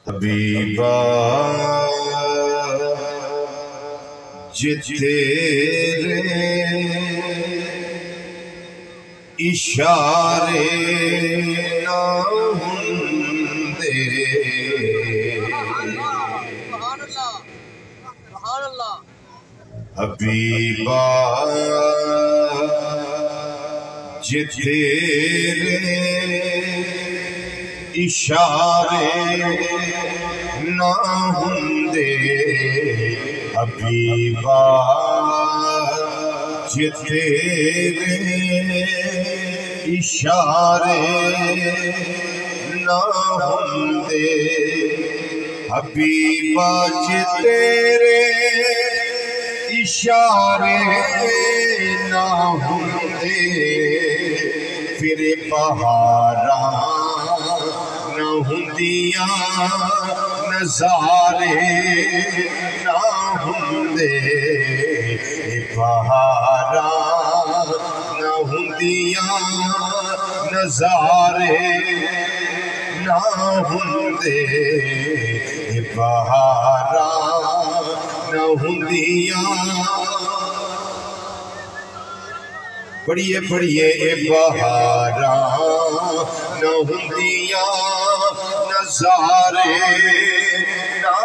حبیبا جے تیرے اشارے نہ ہوندے حبیبا جے تیرے اشارے نہ ہوندے حبیبا جے تیرے اشارے نہ ہوندے حبیبا جے تیرے اشارے نہ ہوندے پھر بہاراں نہ ہوندیاں نظارے نہ ہوندے بہاراں نہ ہوندیاں نظارے نہ ہوندے بہاراں نہ ہوندیاں پڑھیے پڑھیے بہاراں نہ ہوندیاں نظارے نہ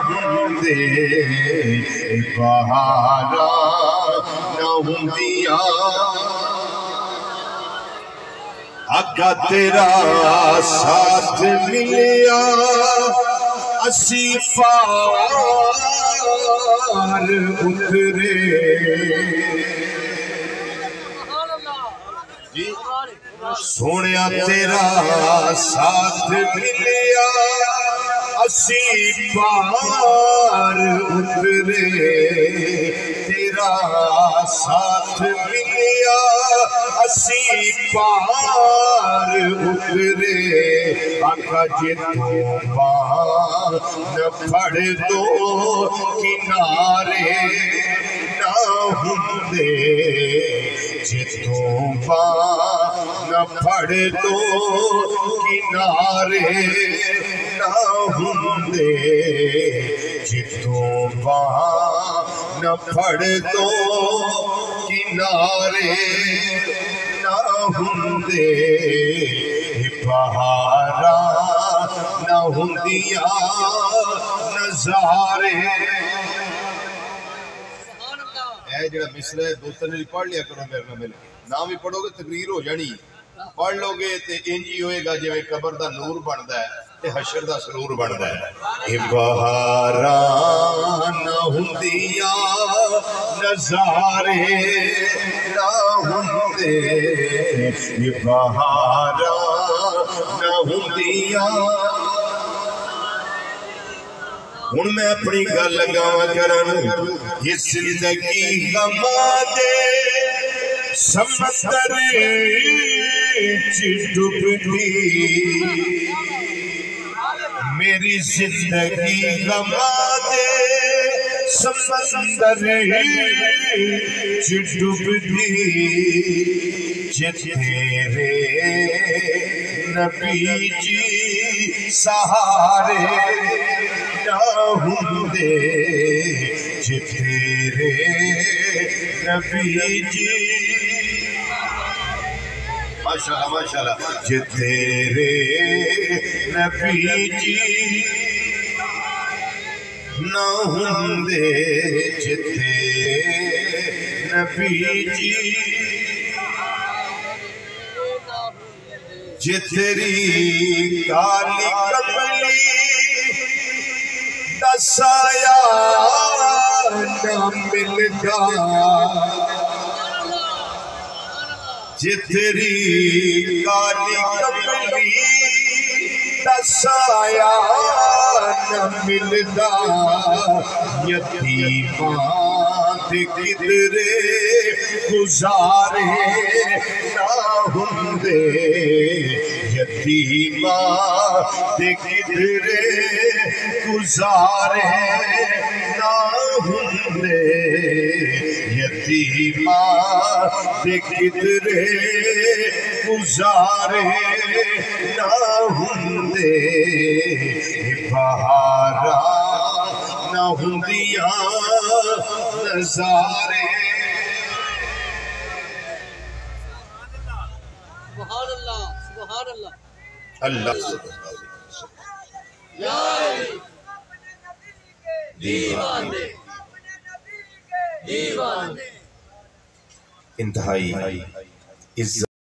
ہوندے بہاراں نہ ہوندیاں آقا تیرا ساتھ ملیا اسی پار اترے سونیا تیرا ساتھ ملیا اسی پار اترے تیرا ساتھ ملیا اسی پار اترے آقا جے تو پار نہ پھڑ دو کنارے نہ ہوندے جے تو پار نہ پھڑ دو کنارے نہ ہوندے جے تو پار نہ پھڑ دو کنارے نہ ہوندے بہاراں نہ ہوندیاں نظارے اے جڑا مصرع ہے دو تین پڑھ لیا کرو میرے نہ مل نام بھی پڑھو گے تقریر ہو جانی پڑھ لو گے تے انجی ہوئے گا جویں قبر دا نور بندا ہے تے حشر دا سرور بندا ہے اے بہاراں نہ ہوندیاں نظارے نہ ہوندے اے بہاراں نہ ہوندیاں ہن میں اپنی گل لگاواں کرن یہ زندگی غماں دے سمندر چ ڈبدی میری زندگی غماں دے سمندر چ ڈبدی جے تیرے نبی جی سہارے نہ ہوندے جے تیرے نبی جی ماشاءاللہ ماشاءاللہ جے تیرے نبی جی نہ ہوندے جے تیرے نبی جی جے تیری کالی کملی دا سایہ نہ ملدا جے تیری کالی کملی دا سایہ نہ ملدا یتیماں دے کدرے گزارے نہ ہوندے یتیماں دے کدرے گزارے نہ ہوندے یتیماں دے کدرے گزارے نہ ہوندے بہارا نہ ہوندیاں نظارے سبحان اللہ سبحان اللہ اللہ دیوانے دیوانے انتہائی عزت